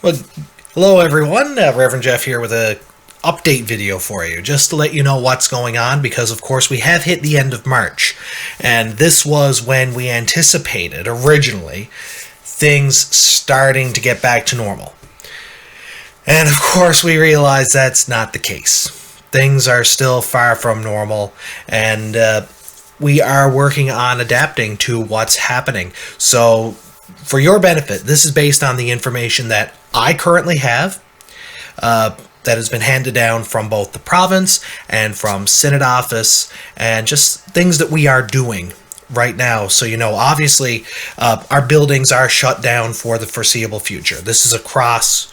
Well, hello everyone. Reverend Jeff here with a update video for you, just to let you know what's going on, because of course we have hit the end of March, and this was when we anticipated originally things starting to get back to normal. And of course we realize that's not the case. Things are still far from normal, and we are working on adapting to what's happening. So for your benefit, this is based on the information that I currently have, that has been handed down from both the province and from Synod office, and just things that we are doing right now. So, obviously, our buildings are shut down for the foreseeable future. This is across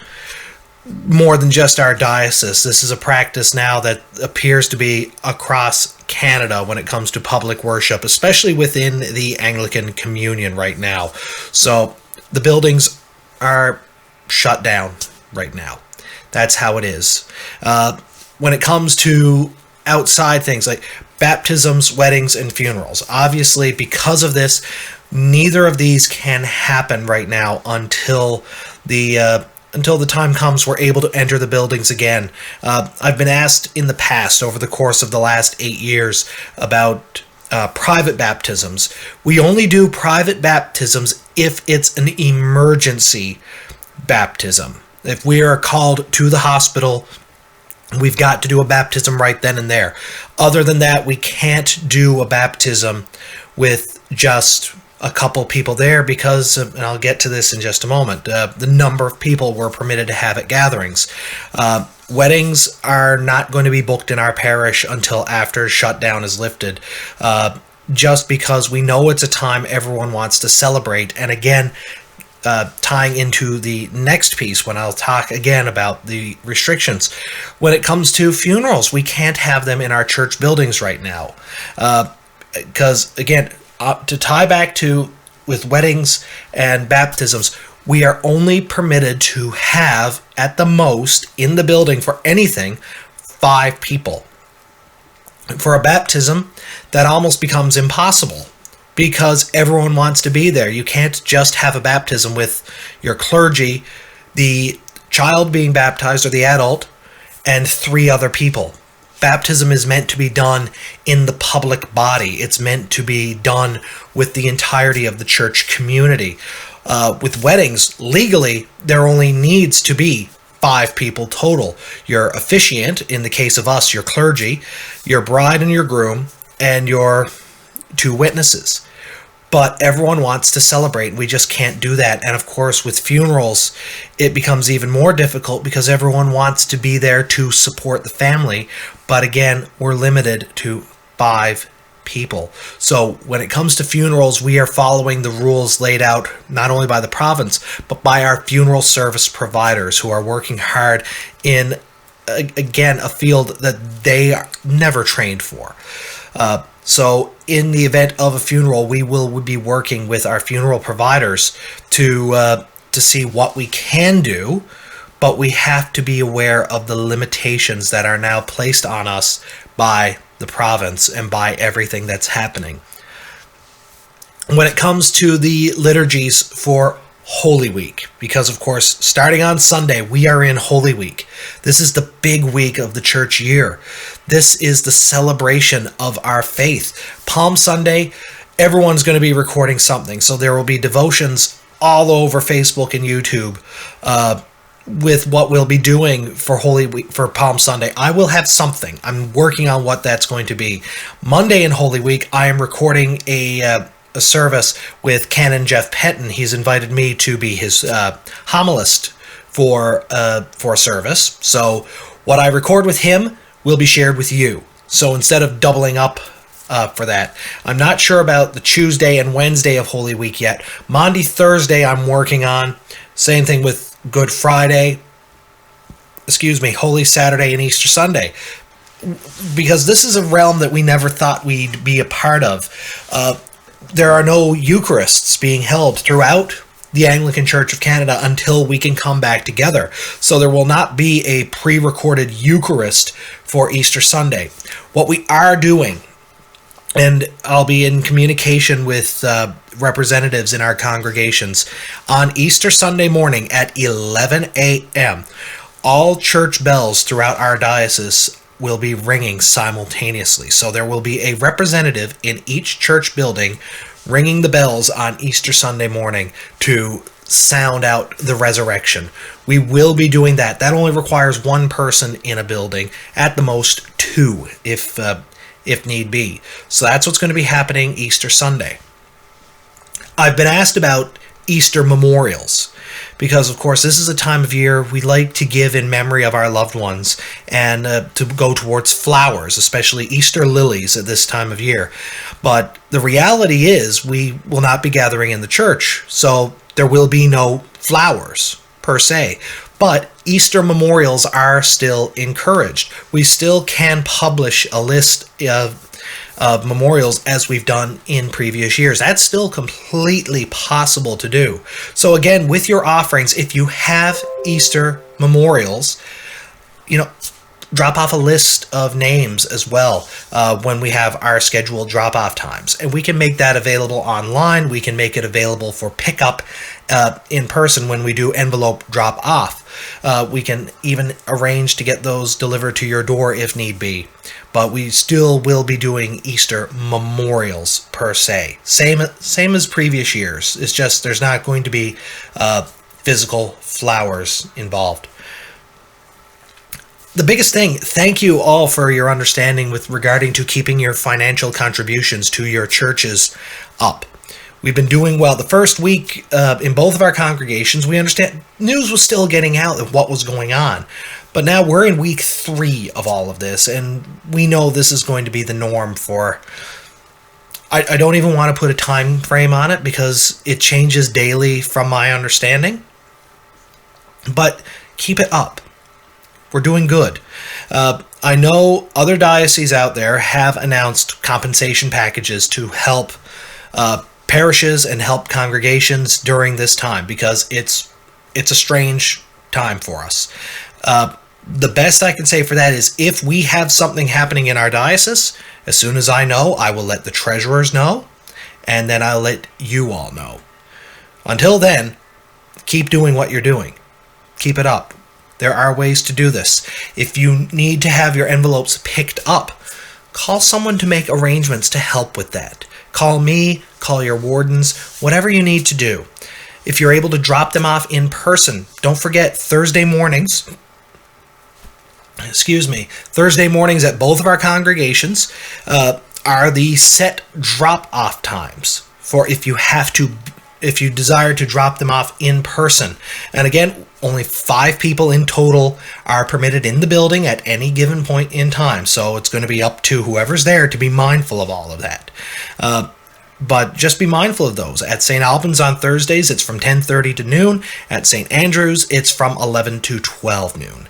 more than just our diocese. This is a practice now that appears to be across Canada when it comes to public worship, especially within the Anglican Communion right now. So the buildings are shut down right now. That's how it is. When it comes to outside things like baptisms, weddings, and funerals, obviously because of this, neither of these can happen right now until the time comes we're able to enter the buildings again. I've been asked in the past, over the course of the last 8 years, about private baptisms. We only do private baptisms if it's an emergency baptism. If we are called to the hospital, we've got to do a baptism right then and there. Other than that, we can't do a baptism with just a couple people there because, and I'll get to this in just a moment, the number of people we're permitted to have at gatherings. Weddings are not going to be booked in our parish until after shutdown is lifted, just because we know it's a time everyone wants to celebrate. And again, tying into the next piece when I'll talk again about the restrictions. When it comes to funerals, we can't have them in our church buildings right now. Because, again, to tie back to with weddings and baptisms, we are only permitted to have, at the most, in the building for anything, 5 people. For a baptism, that almost becomes impossible, because everyone wants to be there. You can't just have a baptism with your clergy, the child being baptized, or the adult, and 3 other people. Baptism is meant to be done in the public body. It's meant to be done with the entirety of the church community. With weddings, legally, there only needs to be 5 people total. Your officiant, in the case of us, your clergy, your bride and your groom, and your 2 witnesses. But everyone wants to celebrate, and we just can't do that. And of course, with funerals, it becomes even more difficult because everyone wants to be there to support the family. But again, we're limited to 5 people. So when it comes to funerals, we are following the rules laid out not only by the province, but by our funeral service providers, who are working hard in, again, a field that they are never trained for. So in the event of a funeral, we will be working with our funeral providers to see what we can do, but we have to be aware of the limitations that are now placed on us by the province and by everything that's happening. When it comes to the liturgies for Holy Week, because of course, starting on Sunday, we are in Holy Week. This is the big week of the church year. This is the celebration of our faith. Palm Sunday, everyone's going to be recording something. So there will be devotions all over Facebook and YouTube with what we'll be doing for Holy Week, for Palm Sunday. I will have something. I'm working on what that's going to be. Monday in Holy Week, I am recording a service with Canon Jeff Petton. He's invited me to be his homilist for a service. So what I record with him will be shared with you. So instead of doubling up for that, I'm not sure about the Tuesday and Wednesday of Holy Week yet. Maundy, Thursday, I'm working on. Same thing with Good Friday, Holy Saturday and Easter Sunday. Because this is a realm that we never thought we'd be a part of. There are no Eucharists being held throughout the Anglican Church of Canada until we can come back together. So there will not be a pre-recorded Eucharist for Easter Sunday. What we are doing And I'll be in communication with representatives in our congregations on Easter Sunday morning at 11 a.m. All church bells throughout our diocese will be ringing simultaneously. So there will be a representative in each church building ringing the bells on Easter Sunday morning to sound out the resurrection. We will be doing that. That only requires one person in a building, at the most two, if need be. So that's what's going to be happening Easter Sunday. I've been asked about Easter memorials because, of course, this is a time of year we like to give in memory of our loved ones and to go towards flowers, especially Easter lilies at this time of year. But the reality is we will not be gathering in the church, so there will be no flowers per se. But Easter memorials are still encouraged. We still can publish a list of memorials as we've done in previous years. That's still completely possible to do. So again, with your offerings, if you have Easter memorials, drop off a list of names as well when we have our scheduled drop-off times. And we can make that available online. We can make it available for pickup in person when we do envelope drop-off. We can even arrange to get those delivered to your door if need be. But we still will be doing Easter memorials per se. Same as previous years. It's just there's not going to be physical flowers involved. The biggest thing, thank you all for your understanding with regarding to keeping your financial contributions to your churches up. We've been doing well. The first week in both of our congregations, we understand news was still getting out of what was going on. But now we're in week 3 of all of this, and we know this is going to be the norm for... I don't even want to put a time frame on it because it changes daily from my understanding. But keep it up. We're doing good. I know other dioceses out there have announced compensation packages to help parishes and help congregations during this time because it's a strange time for us. The best I can say for that is if we have something happening in our diocese, as soon as I know, I will let the treasurers know, and then I'll let you all know. Until then, keep doing what you're doing. Keep it up. There are ways to do this. If you need to have your envelopes picked up, call someone to make arrangements to help with that. Call me, call your wardens, whatever you need to do. If you're able to drop them off in person, don't forget Thursday mornings at both of our congregations are the set drop-off times for if you desire to drop them off in person. And again, only 5 people in total are permitted in the building at any given point in time. So it's going to be up to whoever's there to be mindful of all of that. But just be mindful of those. At St. Albans on Thursdays, it's from 10:30 to noon. At St. Andrews, it's from 11 to 12 noon.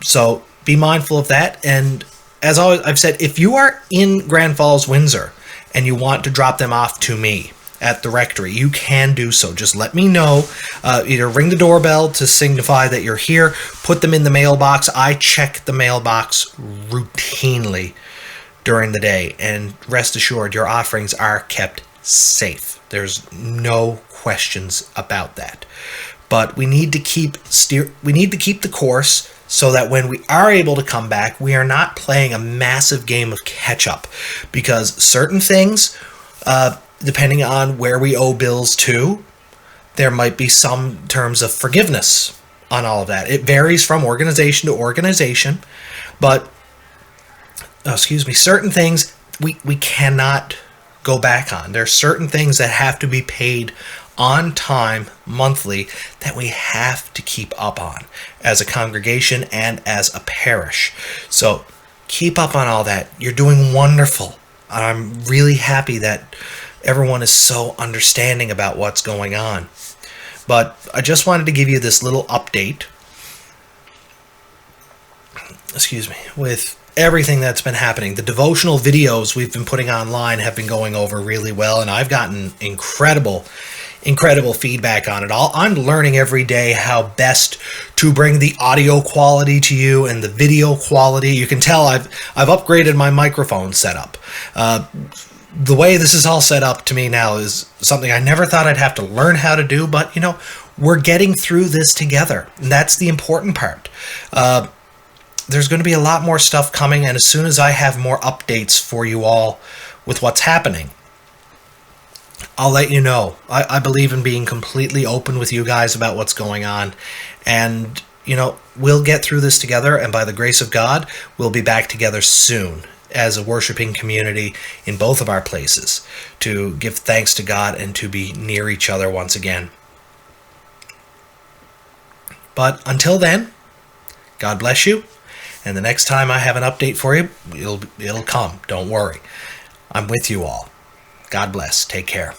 So be mindful of that. And as always, I've said, if you are in Grand Falls, Windsor, and you want to drop them off to me at the rectory, you can do so. Just let me know. Either ring the doorbell to signify that you're here, put them in the mailbox. I check the mailbox routinely during the day, and rest assured your offerings are kept safe. There's no questions about that. But we need to keep the course so that when we are able to come back, we are not playing a massive game of catch up, because certain things, depending on where we owe bills to, there might be some terms of forgiveness on all of that. It varies from organization to organization, but certain things we cannot go back on. There are certain things that have to be paid on time monthly that we have to keep up on as a congregation and as a parish. So keep up on all that. You're doing wonderful. I'm really happy that everyone is so understanding about what's going on. But I just wanted to give you this little update, with everything that's been happening. The devotional videos we've been putting online have been going over really well, and I've gotten incredible incredible feedback on it all. I'm learning every day how best to bring the audio quality to you and the video quality. You can tell I've upgraded my microphone setup. The way this is all set up to me now is something I never thought I'd have to learn how to do, but we're getting through this together, and that's the important part. There's going to be a lot more stuff coming, and as soon as I have more updates for you all with what's happening, I'll let you know. I believe in being completely open with you guys about what's going on, and we'll get through this together, and by the grace of God, we'll be back together soon as a worshiping community in both of our places to give thanks to God and to be near each other once again. But until then, God bless you, and the next time I have an update for you, it'll come. Don't worry. I'm with you all. God bless. Take care.